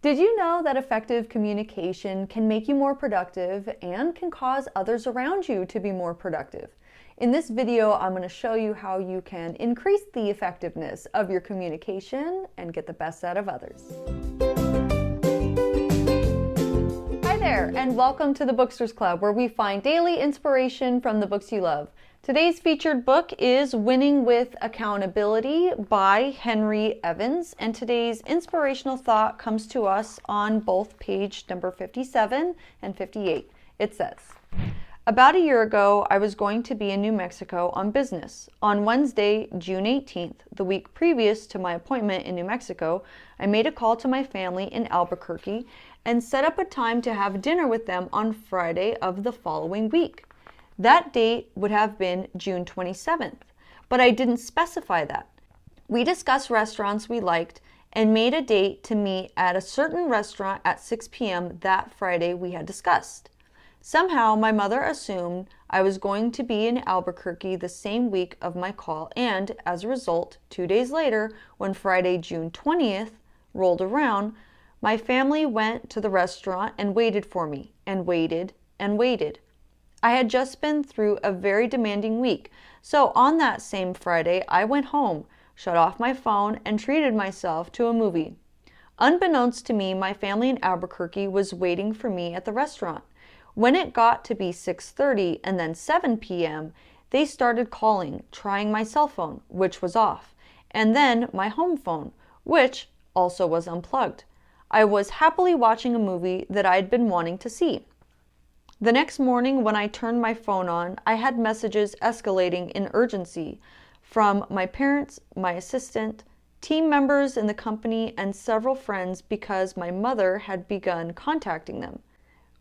Did you know that effective communication can make you more productive and can cause others around you to be more productive? In this video, I'm going to show you how you can increase the effectiveness of your communication and get the best out of others. Hi there, and welcome to the Booksters Club, where we find daily inspiration from the books you love. Today's featured book is Winning with Accountability by Henry Evans, and today's inspirational thought comes to us on both page number 57 and 58. It says, "About a year ago, I was going to be in New Mexico on business. On Wednesday, June 18th, the week previous to my appointment in New Mexico, I made a call to my family in Albuquerque and set up a time to have dinner with them on Friday of the following week. That date would have been June 27th, but I didn't specify that. We discussed restaurants we liked and made a date to meet at a certain restaurant at 6 p.m. that Friday we had discussed. Somehow my mother assumed I was going to be in Albuquerque the same week of my call, and as a result, 2 days later, when Friday, June 20th rolled around, my family went to the restaurant and waited for me, and waited and waited. I had just been through a very demanding week, so on that same Friday, I went home, shut off my phone, and treated myself to a movie. Unbeknownst to me, my family in Albuquerque was waiting for me at the restaurant. When it got to be 6:30 and then 7 p.m., they started calling, trying my cell phone, which was off, and then my home phone, which also was unplugged. I was happily watching a movie that I'd been wanting to see. The next morning, when I turned my phone on, I had messages escalating in urgency from my parents, my assistant, team members in the company, and several friends because my mother had begun contacting them.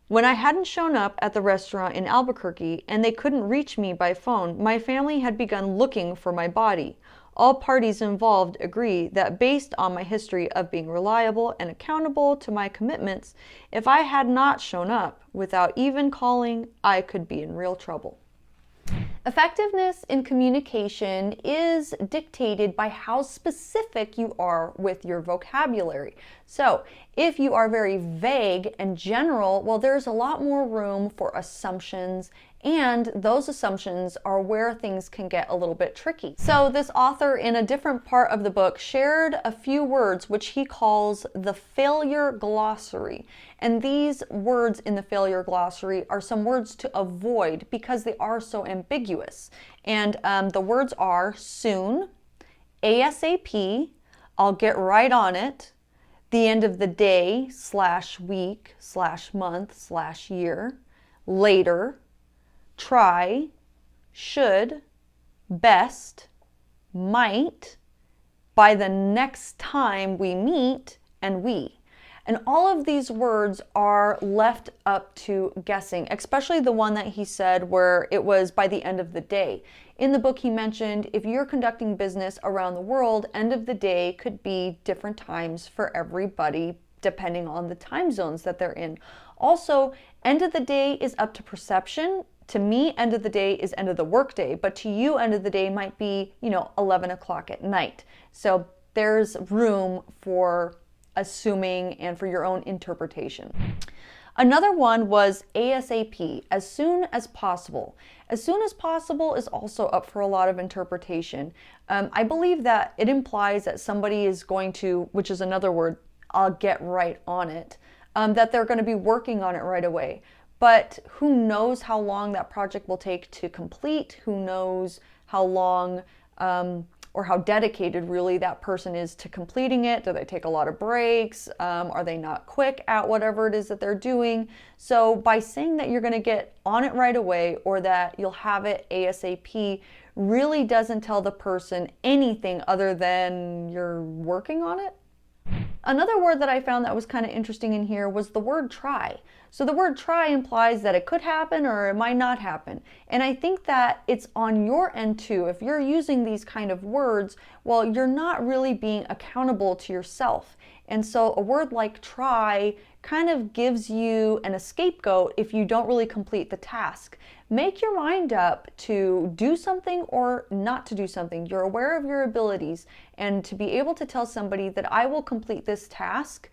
When I hadn't shown up at the restaurant in Albuquerque and they couldn't reach me by phone, my family had begun looking for my body. All parties involved agree that based on my history of being reliable and accountable to my commitments, if I had not shown up without even calling, I could be in real trouble." Effectiveness in communication is dictated by how specific you are with your vocabulary. So if you are very vague and general, well, there's a lot more room for assumptions, and those assumptions are where things can get a little bit tricky. So this author, in a different part of the book, shared a few words which he calls the failure glossary. And these words in the failure glossary are some words to avoid because they are so ambiguous. And the words are soon, ASAP, I'll get right on it, the end of the day /week /month /year, later, try, should, best, might, by the next time we meet, and we. And all of these words are left up to guessing, especially the one that he said where it was by the end of the day. In the book he mentioned if you're conducting business around the world, end of the day could be different times for everybody depending on the time zones that they're in. Also, end of the day is up to perception. To me, end of the day is end of the workday, but to you, end of the day might be, 11 o'clock at night. So there's room for assuming and for your own interpretation. Another one was ASAP, as soon as possible. As soon as possible is also up for a lot of interpretation. I believe that it implies that somebody is going to, which is another word, I'll get right on it, that they're going to be working on it right away. But who knows how long that project will take to complete? Who knows how long or how dedicated really that person is to completing it? Do they take a lot of breaks? Are they not quick at whatever it is that they're doing? So by saying that you're going to get on it right away or that you'll have it ASAP really doesn't tell the person anything other than you're working on it. Another word that I found that was kind of interesting in here was the word try. So the word try implies that it could happen or it might not happen. And I think that it's on your end too. If you're using these kind of words, well, you're not really being accountable to yourself. And so a word like try kind of gives you an scapegoat if you don't really complete the task. Make your mind up to do something or not to do something. You're aware of your abilities, and to be able to tell somebody that I will complete this task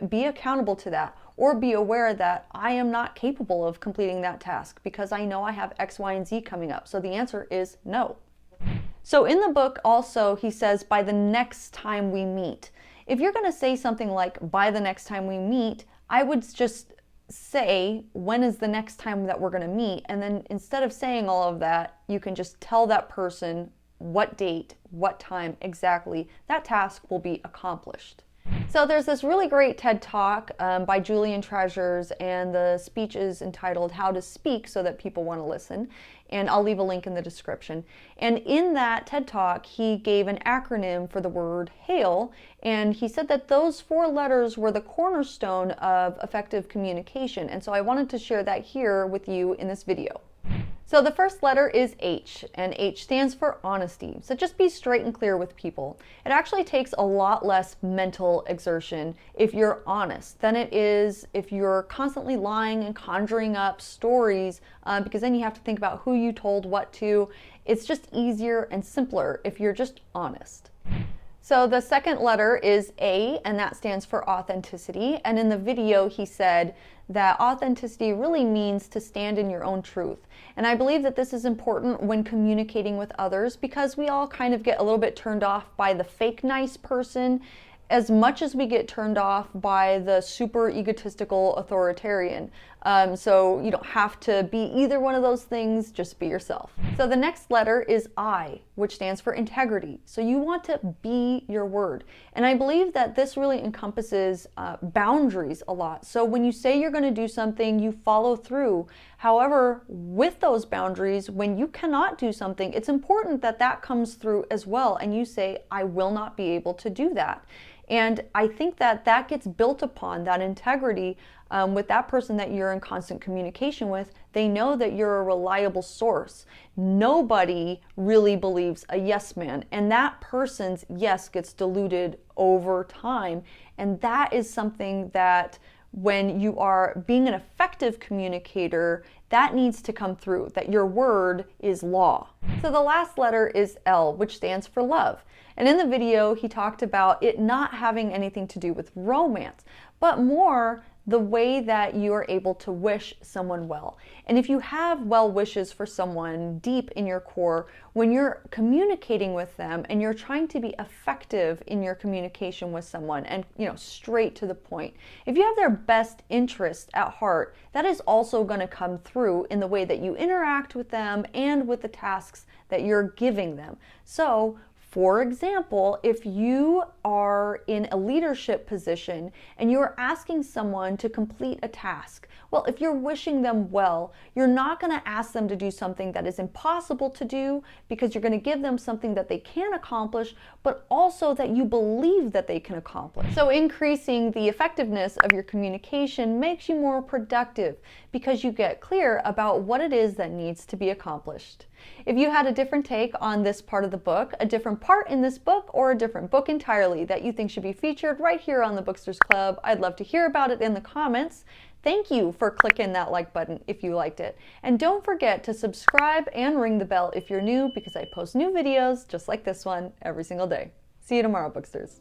be accountable to that, or be aware that I am not capable of completing that task because I know I have X, Y, and Z coming up. So the answer is no. So in the book also, he says, by the next time we meet. If you're going to say something like, by the next time we meet, I would just say, when is the next time that we're going to meet? And then instead of saying all of that, you can just tell that person what date, what time exactly that task will be accomplished. So there's this really great TED Talk by Julian Treasures, and the speech is entitled How to Speak So That People Want to Listen, and I'll leave a link in the description. And in that TED Talk, he gave an acronym for the word HAIL, and he said that those 4 letters were the cornerstone of effective communication. And so I wanted to share that here with you in this video. So the first letter is H, and H stands for honesty. So just be straight and clear with people. It actually takes a lot less mental exertion if you're honest than it is if you're constantly lying and conjuring up stories, because then you have to think about who you told what to. It's just easier and simpler if you're just honest. So the second letter is A, and that stands for authenticity. And in the video, he said that authenticity really means to stand in your own truth. And I believe that this is important when communicating with others, because we all kind of get a little bit turned off by the fake nice person as much as we get turned off by the super egotistical authoritarian. So you don't have to be either one of those things, just be yourself. So the next letter is I, which stands for integrity. So you want to be your word. And I believe that this really encompasses boundaries a lot. So when you say you're going to do something, you follow through. However, with those boundaries, when you cannot do something, it's important that that comes through as well. And you say, I will not be able to do that. And I think that that gets built upon, that integrity, with that person that you're in constant communication with. They know that you're a reliable source. Nobody really believes a yes man, and that person's yes gets diluted over time. And that is something that when you are being an effective communicator, that needs to come through, that your word is law. So the last letter is L, which stands for love. And in the video, he talked about it not having anything to do with romance, but more the way that you are able to wish someone well. And if you have well wishes for someone deep in your core, when you're communicating with them and you're trying to be effective in your communication with someone and, straight to the point, if you have their best interest at heart, that is also going to come through in the way that you interact with them and with the tasks that you're giving them. So, for example, if you are in a leadership position and you're asking someone to complete a task, well, if you're wishing them well, you're not going to ask them to do something that is impossible to do, because you're going to give them something that they can accomplish, but also that you believe that they can accomplish. So increasing the effectiveness of your communication makes you more productive because you get clear about what it is that needs to be accomplished. If you had a different take on this part of the book, a different part in this book, or a different book entirely that you think should be featured right here on the Booksters Club, I'd love to hear about it in the comments. Thank you for clicking that like button if you liked it. And don't forget to subscribe and ring the bell if you're new, because I post new videos just like this one every single day. See you tomorrow, Booksters.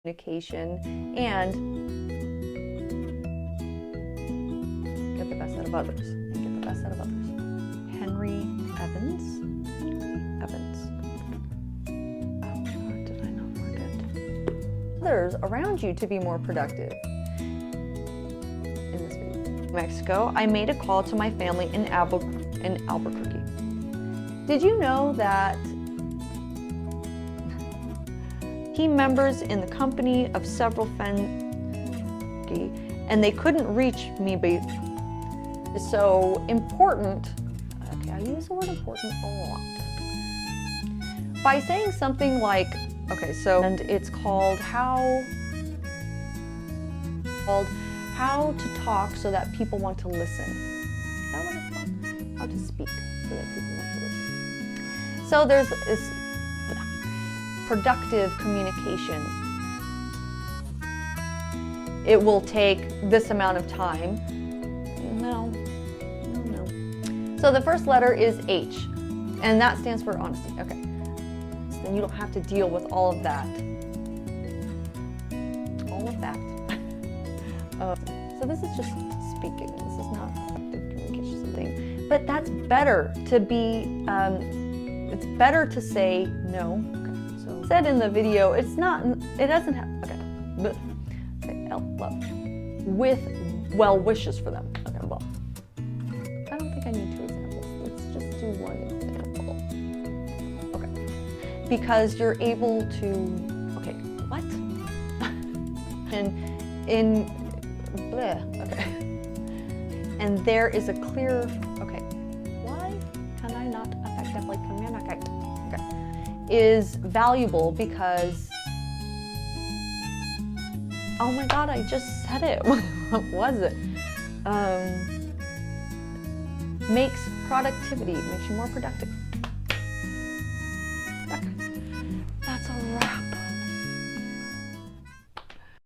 Communication and get the best out of others. Henry Evans. Oh, did I not mark it? Others around you to be more productive. In this video, Mexico, I made a call to my family in Albuquerque. Did you know that team members in the company of several and they couldn't reach me, is so important. Okay, I use the word important a lot. By saying something like, and it's called how to talk so that people want to listen. Is that what it's called? How to speak so that people want to listen. So there's this productive communication it will take this amount of time. No. So the first letter is H, and that stands for honesty. Okay. So then you don't have to deal with all of that. So this is just speaking. This is not effective communication something. But that's better to be, it's better to say no. Okay. So said in the video, it doesn't have, okay, love. With well wishes for them. Okay, well, I don't think I need 2 examples. Let's just do 1 example. Okay. Because you're able to, okay, what? Okay. And there is a clear, okay, why can I not effectively communicate? Okay. Is valuable because, oh my God, I just said it. What was it? Makes productivity, makes you more productive. Okay.